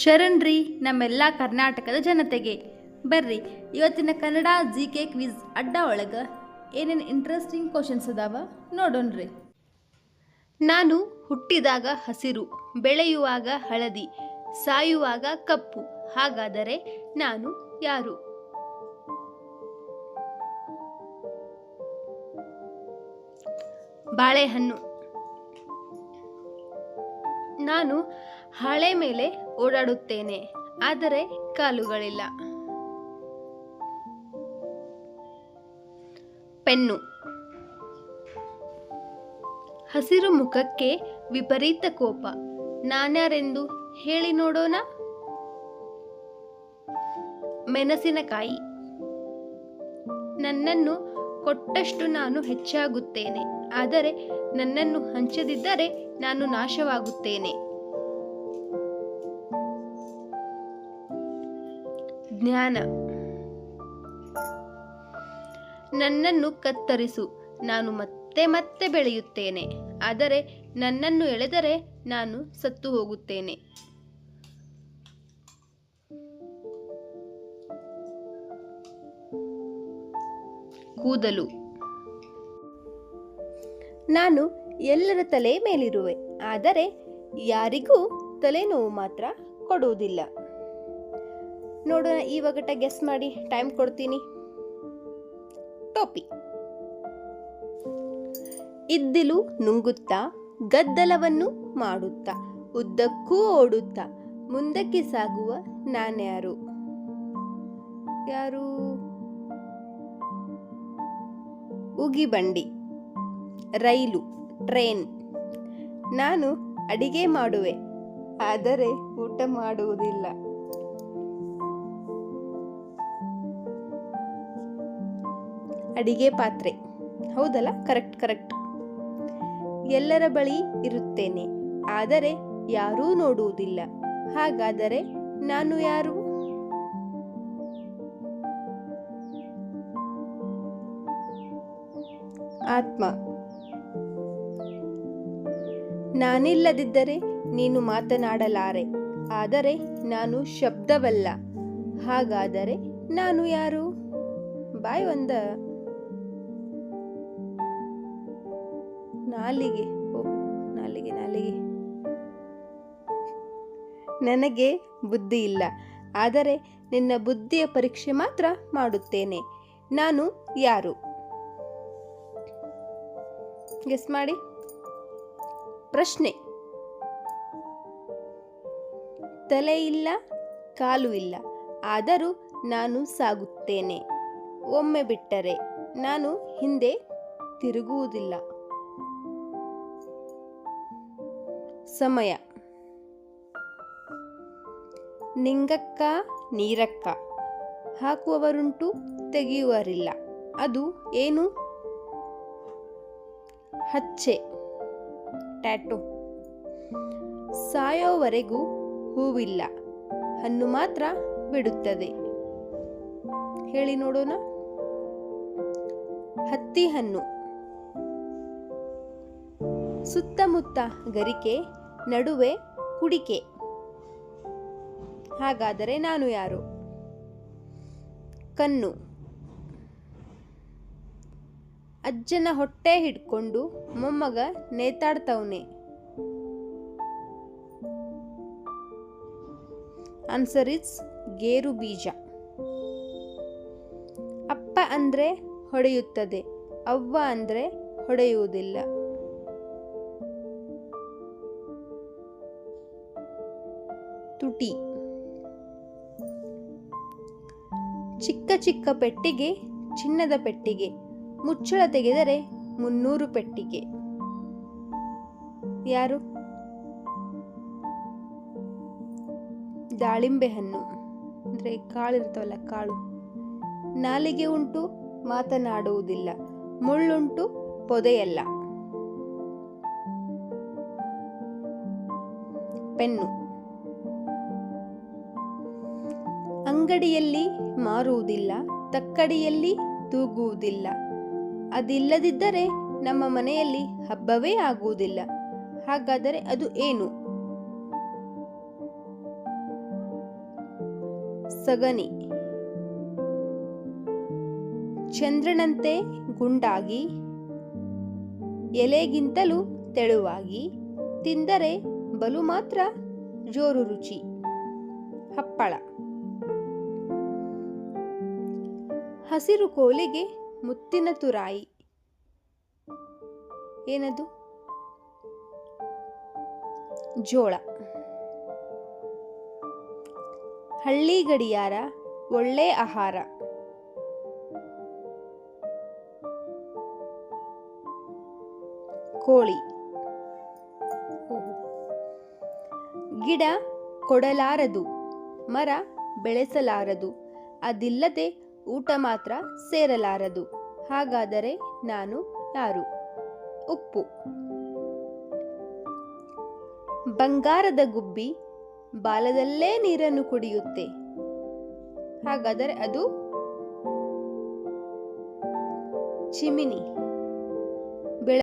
ಶರಣ್ರಿ ನಮ್ಮೆಲ್ಲ ಕರ್ನಾಟಕದ ಜನತೆಗೆ. ಬರ್ರಿ ಇವತ್ತಿನ ಕನ್ನಡ GK ಕ್ವಿಜ್ ಅಡ್ಡ ಒಳಗೆ ಏನೇನು ಇಂಟ್ರೆಸ್ಟಿಂಗ್ ಕ್ವಶನ್ಸ್ ಅದಾವ ನೋಡೋಣ್ರಿ. ನಾನು ಹುಟ್ಟಿದಾಗ ಹಸಿರು, ಬೆಳೆಯುವಾಗ ಹಳದಿ, ಸಾಯುವಾಗ ಕಪ್ಪು, ಹಾಗಾದರೆ ನಾನು ಯಾರು? ಬಾಳೆಹಣ್ಣು. ನಾನು ಹಾಳೆ ಮೇಲೆ ಓಡಾಡುತ್ತೇನೆ, ಆದರೆ ಕಾಲುಗಳಿಲ್ಲ. ಪೆನ್ನು. ಹಸಿರು ಮುಖಕ್ಕೆ ವಿಪರೀತ ಕೋಪ, ನಾನ್ಯಾರೆಂದು ಹೇಳಿ ನೋಡೋಣ? ಮೆಣಸಿನಕಾಯಿ. ನನ್ನನ್ನು ಕೊಟ್ಟಷ್ಟು ನಾನು ಹೆಚ್ಚಾಗುತ್ತೇನೆ, ಆದರೆ ನನ್ನನ್ನು ಹಂಚದಿದ್ದರೆ ನಾನು ನಾಶವಾಗುತ್ತೇನೆ. ಜ್ಞಾನ. ನನ್ನನ್ನು ಕತ್ತರಿಸು, ನಾನು ಮತ್ತೆ ಮತ್ತೆ ಬೆಳೆಯುತ್ತೇನೆ, ಆದರೆ ನನ್ನನ್ನು ಎಳೆದರೆ ನಾನು ಸತ್ತು ಹೋಗುತ್ತೇನೆ. ಕೂದಲು. ನಾನು ಎಲ್ಲರ ತಲೆ ಮೇಲಿರುವೆ, ಆದರೆ ಯಾರಿಗೂ ತಲೆನೋವು ಮಾತ್ರ ಕೊಡುವುದಿಲ್ಲ. ನೋಡೋಣ ಇವಾಗಟ ಗೆಸ್ ಮಾಡಿ, ಟೈಮ್ ಕೊಡ್ತೀನಿ. ಟೋಪಿ. ಇದ್ದಿಲು ನುಂಗುತ್ತಾ, ಗದ್ದಲವನ್ನು ಮಾಡುತ್ತಾ, ಉದ್ದಕ್ಕೂ ಓಡುತ್ತಾ, ಮುಂದಕ್ಕೆ ಸಾಗುವ ನಾನ್ಯಾರು? ಯಾರು? ಉಗಿಬಂಡಿ, ರೈಲು, ಟ್ರೈನ್. ನಾನು ಅಡಿಗೆ ಮಾಡುವೆ, ಆದರೆ ಊಟ ಮಾಡುವುದಿಲ್ಲ. ಅಡಿಗೆ ಪಾತ್ರೆ. ಹೌದಲ್ಲ? ಕರೆಕ್ಟ್. ಎಲ್ಲರ ಬಳಿ ಇರುತ್ತೇನೆ, ಆದರೆ ಯಾರೂ ನೋಡುವುದಿಲ್ಲ, ಹಾಗಾದರೆ ನಾನು ಯಾರು? ಆತ್ಮ. ನಾನಿಲ್ಲದಿದ್ದರೆ ನೀನು ಮಾತನಾಡಲಾರೆ, ಆದರೆ ನಾನು ಶಬ್ದವಲ್ಲ, ಹಾಗಾದರೆ ನಾನು ಯಾರು? ಬಾಯ್ ಒಂದ. ನಾಲಿಗೆ. ನಾಲಿಗೆ. ನನಗೆ ಬುದ್ಧಿ ಇಲ್ಲ, ಆದರೆ ನಿನ್ನ ಬುದ್ಧಿಯ ಪರೀಕ್ಷೆ ಮಾತ್ರ ಮಾಡುತ್ತೇನೆ. ನಾನು ಯಾರು? ಗೆಸ್ ಮಾಡಿ. ಪ್ರಶ್ನೆ. ತಲೆ ಇಲ್ಲ, ಕಾಲು ಇಲ್ಲ, ಆದರೂ ನಾನು ಸಾಗುತ್ತೇನೆ. ಒಮ್ಮೆ ಬಿಟ್ಟರೆ ನಾನು ಹಿಂದೆ ತಿರುಗುವುದಿಲ್ಲ. ಸಮಯ. ನಿಂಗಕ್ಕ ನೀರಕ್ಕ, ಹಾಕುವವರುಂಟು, ತೆಗೆಯುವರಿಲ್ಲ. ಅದು ಏನು? ಹಚ್ಚೆ, ಟ್ಯಾಟೋ. ಸಾಯೋವರೆಗೂ ಹೂವಿಲ್ಲ, ಹಣ್ಣು ಮಾತ್ರ ಬಿಡುತ್ತದೆ. ಹೇಳಿ ನೋಡೋಣ. ಹತ್ತಿ ಹಣ್ಣು. ಸುತ್ತಮುತ್ತ ಗರಿಕೆ, ನಡುವೆ ಕುಡಿಕೆ, ಹಾಗಾದರೆ ನಾನು ಯಾರು? ಕಣ್ಣು. ಅಜ್ಜನ ಹೊಟ್ಟೆ ಹಿಡ್ಕೊಂಡು ಮೊಮ್ಮಗ ನೇತಾಡ್ತವನೆ. ಆನ್ಸರ್ ಇಸ್ ಗೇರು ಬೀಜ. ಅಪ್ಪ ಅಂದ್ರೆ ಹೊಡೆಯುತ್ತದೆ, ಅವ್ವ ಅಂದ್ರೆ ಹೊಡೆಯುವುದಿಲ್ಲ. ತುಟಿ. ಚಿಕ್ಕ ಚಿಕ್ಕ ಪೆಟ್ಟಿಗೆ, ಚಿನ್ನದ ಪೆಟ್ಟಿಗೆ, ಮುಚ್ಚಳ ತೆಗೆದರೆ 300 ಪೆಟ್ಟಿಗೆ. ಯಾರು? ದಾಳಿಂಬೆ ಹಣ್ಣು, ಅಂದ್ರೆ ಕಾಳು ಇರ್ತಾವಲ್ಲ, ಕಾಳು. ನಾಲಿಗೆ ಉಂಟು, ಮಾತನಾಡುವುದಿಲ್ಲ, ಮುಳ್ಳುಂಟು, ಪೊದೆಯಲ್ಲ. ಪೆನ್ನು. ಅಂಗಡಿಯಲ್ಲಿ ಮಾರುವುದಿಲ್ಲ, ತಕ್ಕಡಿಯಲ್ಲಿ ತೂಗುವುದಿಲ್ಲ. ಅದಿಲ್ಲದಿದ್ದರೆ ನಮ್ಮ ಮನೆಯಲ್ಲಿ ಹಬ್ಬವೇ ಆಗುವುದಿಲ್ಲ, ಹಾಗಾದರೆ ಅದು ಏನು? ಸಗಣಿ. ಚಂದ್ರನಂತೆ ಗುಂಡಾಗಿ, ಎಲೆಗಿಂತಲೂ ತೆಳುವಾಗಿ, ತಿಂದರೆ ಬಲು ಮಾತ್ರ ಜೋರು ರುಚಿ. ಹಪ್ಪಳ. ಹಸಿರು ಕೋಲಿಗೆ ಮುತ್ತಿನ ತುರಾಯಿ. ಏನದು? ಜೋಳ. ಹಳ್ಳಿ ಗಡಿಯಾರ ಒಳ್ಳೆ ಆಹಾರ. ಕೋಳಿ. ಗಿಡ ಕೊಡಲಾರದು, ಮರ ಬೆಳೆಸಲಾರದು, ಅದಿಲ್ಲದೆ ಊಟ ಮಾತ್ರ ಸೇರಲಾರದು. ಹಾಗಾದರೆ ನಾನು ಯಾರು? ಉಪ್ಪು. ಬಂಗಾರದ ಗುಬ್ಬಿ ಬಾಲದಲ್ಲೇ ನೀರನ್ನು ಕುಡಿಯುತ್ತೆ. ಹಾಗಾದರೆ ಅದು ಚಿಮಿನಿ.